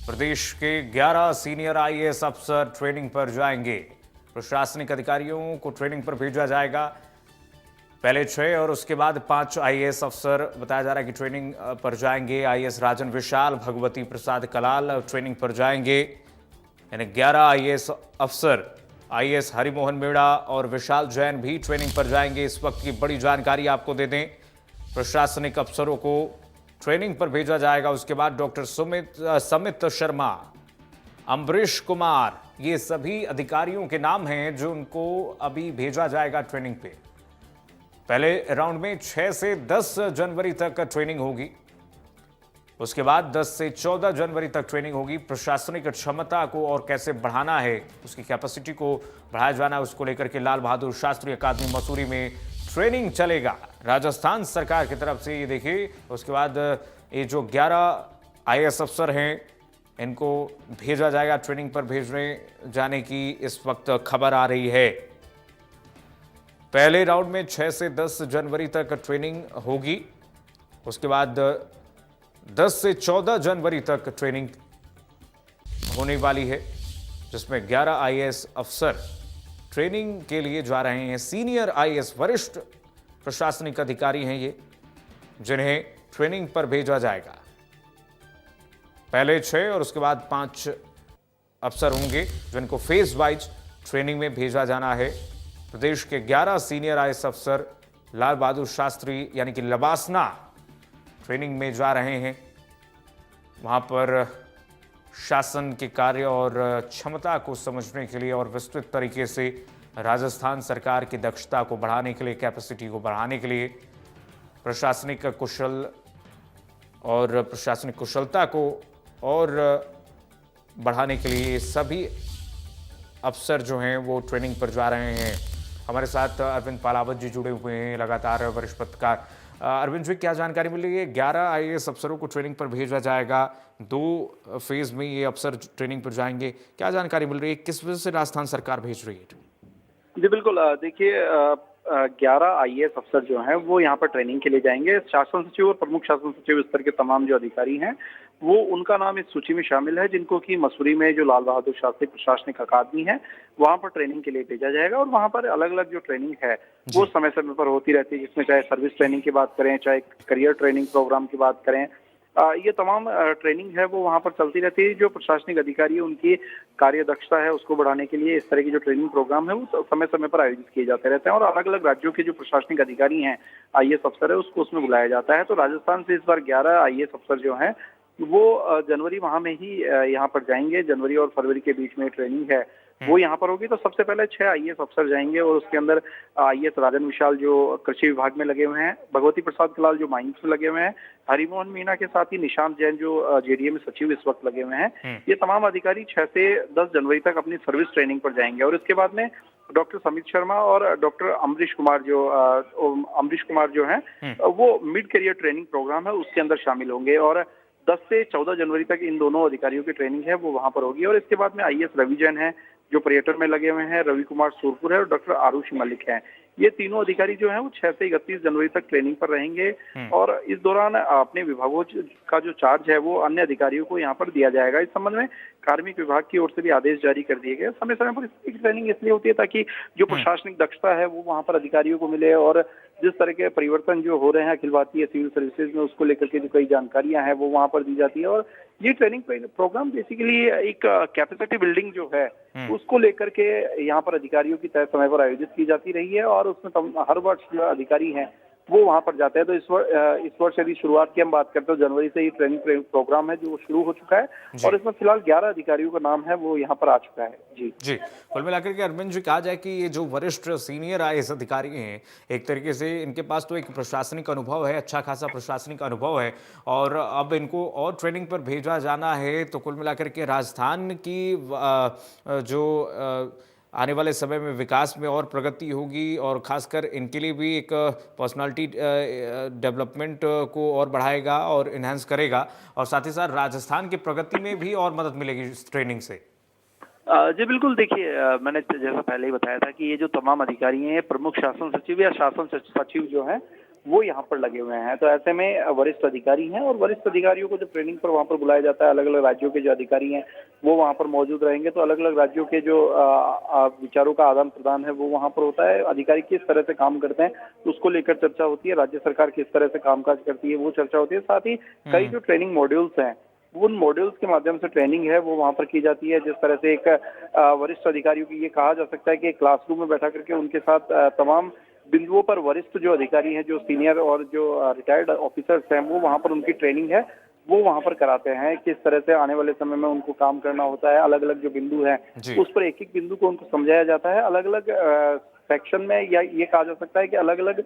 प्रदेश के 11 senior IAS अफसर training पर जाएंगे। प्रशासनिक अधिकारियों को ट्रेनिंग पर भेजा जाएगा। पहले 6 और उसके बाद 5 आईएएस अफसर बताया जा रहा है कि ट्रेनिंग पर जाएंगे। आईएएस राजन विशाल, भगवती प्रसाद कलाल ट्रेनिंग पर जाएंगे। यानी 11 आईएएस अफसर, आईएएस हरिमोहन मीणा और विशाल जैन भी ट्रेनिंग पर जाएंगे। इस वक्त की बड़ी जानकारी आपको दे दें, प्रशासनिक अफसरों को ट्रेनिंग पर भेजा जाएगा। उसके बाद डॉक्टर समित शर्मा, अम्बरीश कुमार, ये सभी अधिकारियों के नाम हैं जो उनको अभी भेजा जाएगा ट्रेनिंग पे। पहले राउंड में 6 से 10 जनवरी तक ट्रेनिंग होगी। उसके बाद 10 से 14 जनवरी तक ट्रेनिंग होगी। प्रशासनिक क्षमता को और कैसे बढ़ाना है, उसकी कैपेसिटी को बढ़ाया जाना है, उसको लेकर के लाल बहादुर शास्त्री अकादमी मसूरी में ट्रेनिंग चलेगा राजस्थान सरकार की तरफ से। ये देखिए, उसके बाद ये जो 11 आईएएस अफसर हैं, इनको भेजा जाएगा ट्रेनिंग पर। भेजने जाने की इस वक्त खबर आ रही है। पहले राउंड में 6 से 10 जनवरी तक ट्रेनिंग होगी। उसके बाद 10 से 14 जनवरी तक ट्रेनिंग होने वाली है, जिसमें 11 आईएएस अफसर ट्रेनिंग के लिए जा रहे हैं। सीनियर आईएएस वरिष्ठ प्रशासनिक अधिकारी हैं ये, जिन्हें ट्रेनिंग पर भेजा जाएगा। पहले 6 और उसके बाद 5 अफसर होंगे, जिनको फेज वाइज ट्रेनिंग में भेजा जाना है। प्रदेश के 11 सीनियर आईएएस अफसर लाल बहादुर शास्त्री यानी कि लबासना ट्रेनिंग में जा रहे हैं। वहां पर शासन के कार्य और क्षमता को समझने के लिए और विस्तृत तरीके से राजस्थान सरकार की दक्षता को बढ़ाने के लिए, कैपेसिटी को बढ़ाने के लिए, प्रशासनिक कुशलता को और बढ़ाने के लिए सभी अफसर जो हैं वो ट्रेनिंग पर जा रहे हैं। हमारे साथ अरविंद पालावत जी जुड़े हुए हैं, लगातार वरिष्ठ पत्रकार। अरविंद जी, क्या जानकारी मिल रही है? 11 आईएएस अफसरों को ट्रेनिंग पर भेजा जाएगा। 2 फेज में ये अफसर ट्रेनिंग पर जाएंगे। क्या जानकारी मिल रही है, किस वजह से राजस्थान सरकार भेज रही है? जी बिल्कुल, देखिए 11 आईएएस अफसर जो हैं वो यहाँ पर ट्रेनिंग के लिए जाएंगे। शासन सचिव और प्रमुख शासन सचिव स्तर के तमाम जो अधिकारी हैं वो उनका नाम इस सूची में शामिल है, जिनको कि मसूरी में जो लाल बहादुर शास्त्री प्रशासनिक अकादमी है वहां पर ट्रेनिंग के लिए भेजा जाएगा। और वहां पर अलग अलग जो ट्रेनिंग है वो समय समय पर होती रहती है, जिसमें चाहे सर्विस ट्रेनिंग की बात करें, चाहे करियर ट्रेनिंग प्रोग्राम की बात करें, ये तमाम ट्रेनिंग है वो वहां पर चलती रहती है। जो प्रशासनिक अधिकारी उनकी कार्य दक्षता है उसको बढ़ाने के लिए इस तरह की जो ट्रेनिंग प्रोग्राम है वो समय समय पर आयोजित किए जाते रहते हैं। और अलग अलग राज्यों के जो प्रशासनिक अधिकारी हैं, आईएएस अफसर है, उसको उसमें बुलाया जाता है। तो राजस्थान से इस बार 11 आईएएस अफसर जो हैं वो जनवरी माह में ही यहाँ पर जाएंगे। जनवरी और फरवरी के बीच में ट्रेनिंग है वो यहाँ पर होगी। तो सबसे पहले 6 आईएएस अफसर जाएंगे और उसके अंदर आईएएस राजन विशाल जो कृषि विभाग में लगे हुए हैं, भगवती प्रसाद कलाल जो माइंस में लगे हुए हैं, हरिमोहन मीणा के साथ ही निशांत जैन जो जेडीए में सचिव इस वक्त लगे हुए हैं। ये तमाम अधिकारी 6 से 10 जनवरी तक अपनी सर्विस ट्रेनिंग पर जाएंगे। और इसके बाद में डॉक्टर समित शर्मा और डॉक्टर अम्बरीश कुमार जो हैं वो मिड करियर ट्रेनिंग प्रोग्राम है उसके अंदर शामिल होंगे। और 10 से 14 जनवरी तक इन दोनों अधिकारियों की ट्रेनिंग है वो वहां पर होगी। और इसके बाद में आईएएस रवि जैन है जो पर्यटन में लगे हुए हैं, रवि कुमार सूरपुर है और डॉक्टर आरुषि मलिक हैं। ये तीनों अधिकारी जो हैं वो 6 से 31 जनवरी तक ट्रेनिंग पर रहेंगे। और इस दौरान अपने विभागों का जो चार्ज है वो अन्य अधिकारियों को यहाँ पर दिया जाएगा। इस संबंध में कार्मिक विभाग की ओर से भी आदेश जारी कर दिए गए। समय समय पर इसकी ट्रेनिंग इसलिए होती है ताकि जो प्रशासनिक दक्षता है वो वहाँ पर अधिकारियों को मिले और जिस तरह के परिवर्तन जो हो रहे हैं अखिल भारतीय सिविल सर्विसेज में उसको लेकर के जो कई जानकारियां हैं वो वहां पर दी जाती है। और ये ट्रेनिंग प्रोग्राम बेसिकली एक कैपेसिटी बिल्डिंग जो है उसको लेकर के यहाँ पर अधिकारियों की तय समय पर आयोजित की जाती रही है। और उसमें हर वर्ष जो अधिकारी हैं वो वहां पर जाते हैं। तो इस वर्ष यदि शुरुआत की हम बात करते हैं, जनवरी से ही ट्रेनिंग प्रोग्राम है जो शुरू हो चुका है और इसमें फिलहाल 11 अधिकारियों का नाम है वो यहाँ पर आ चुका है। जी कुल मिलाकर के अरविंद जी, कहा जाए कि ये जो वरिष्ठ सीनियर आईएएस अधिकारी हैं, एक तरीके से इनके पास तो एक प्रशासनिक अनुभव है, अच्छा खासा प्रशासनिक अनुभव है, और अब इनको और ट्रेनिंग पर भेजा जाना है। तो कुल मिलाकर के राजस्थान की जो आने वाले समय में विकास में और प्रगति होगी और खासकर इनके लिए भी एक पर्सनालिटी डेवलपमेंट को और बढ़ाएगा और इन्हांस करेगा, और साथ ही साथ राजस्थान की प्रगति में भी और मदद मिलेगी इस ट्रेनिंग से। जी बिल्कुल, देखिए मैंने जैसा पहले ही बताया था कि ये जो तमाम अधिकारी हैं प्रमुख शासन सचिव या शासन सचिव जो है वो यहाँ पर लगे हुए हैं। तो ऐसे में वरिष्ठ अधिकारी हैं और वरिष्ठ अधिकारियों को जब ट्रेनिंग पर वहाँ पर बुलाया जाता है, अलग अलग राज्यों के जो अधिकारी हैं वो वहाँ पर मौजूद रहेंगे। तो अलग अलग राज्यों के जो विचारों का आदान प्रदान है वो वहाँ पर होता है। अधिकारी किस तरह से काम करते हैं तो उसको लेकर चर्चा होती है। राज्य सरकार किस तरह से कामकाज करती है वो चर्चा होती है। साथ ही कई जो ट्रेनिंग मॉड्यूल्स हैं उन मॉड्यूल्स के माध्यम से ट्रेनिंग है वो वहाँ पर की जाती है। जिस तरह से एक वरिष्ठ अधिकारियों की ये कहा जा सकता है कि क्लासरूम में बैठा करके उनके साथ तमाम बिंदुओं पर वरिष्ठ जो अधिकारी हैं, जो सीनियर और जो रिटायर्ड ऑफिसर्स हैं, वो वहाँ पर उनकी ट्रेनिंग है वो वहाँ पर कराते हैं। किस तरह से आने वाले समय में उनको काम करना होता है, अलग अलग जो बिंदु हैं उस पर एक एक बिंदु को उनको समझाया जाता है। अलग अलग सेक्शन में या ये कहा जा सकता है कि अलग अलग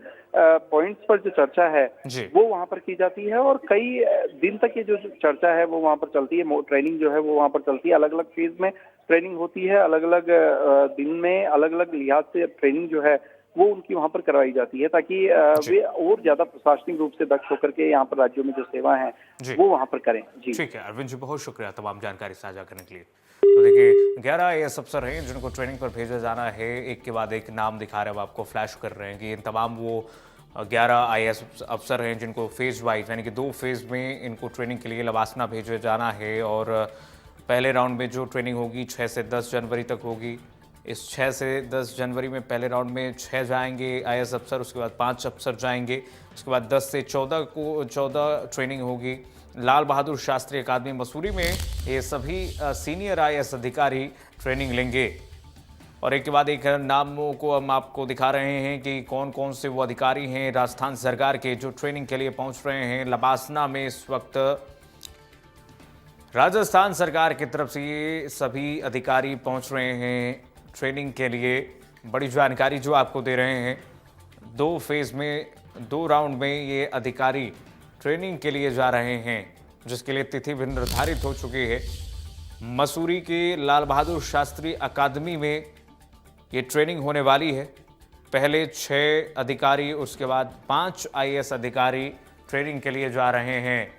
पॉइंट्स पर जो चर्चा है वो वहाँ पर की जाती है और कई दिन तक ये जो चर्चा है वो वहाँ पर चलती है। ट्रेनिंग जो है वो वहाँ पर चलती है। अलग अलग फेज में ट्रेनिंग होती है। अलग अलग दिन में अलग अलग लिहाज से ट्रेनिंग जो है वो उनकी वहाँ पर करवाई जाती है ताकि वे और ज्यादा प्रशासनिक रूप से दक्ष होकर के यहाँ पर राज्यों में जो सेवा है वो वहाँ पर करें। जी ठीक है अरविंद जी, बहुत शुक्रिया तमाम जानकारी साझा करने के लिए। तो देखिए 11 आईएएस अफसर हैं जिनको ट्रेनिंग पर भेजा जाना है। एक के बाद एक नाम दिखा रहे हैं, आपको फ्लैश कर रहे हैं कि इन तमाम वो 11 आईएएस अफसर हैं जिनको फेज वाइज यानी कि 2 फेज में इनको ट्रेनिंग के लिए लवासना भेजे जाना है। और पहले राउंड में जो ट्रेनिंग होगी 6 से 10 जनवरी तक होगी। इस 6 से 10 जनवरी में पहले राउंड में 6 जाएंगे आईएएस अफसर, उसके बाद 5 अफसर जाएंगे, उसके बाद 10 से 14 ट्रेनिंग होगी। लाल बहादुर शास्त्री अकादमी मसूरी में ये सभी सीनियर आईएएस अधिकारी ट्रेनिंग लेंगे। और एक के बाद एक नामों को हम आपको दिखा रहे हैं कि कौन कौन से वो अधिकारी हैं राजस्थान सरकार के जो ट्रेनिंग के लिए पहुंच रहे हैं। लबासना में इस वक्त राजस्थान सरकार की तरफ से ये सभी अधिकारी पहुंच रहे हैं ट्रेनिंग के लिए। बड़ी जानकारी जो आपको दे रहे हैं, 2 फेज में 2 राउंड में ये अधिकारी ट्रेनिंग के लिए जा रहे हैं, जिसके लिए तिथि भी निर्धारित हो चुकी है। मसूरी के लाल बहादुर शास्त्री अकादमी में ये ट्रेनिंग होने वाली है। पहले 6 अधिकारी, उसके बाद 5 आईएएस अधिकारी ट्रेनिंग के लिए जा रहे हैं।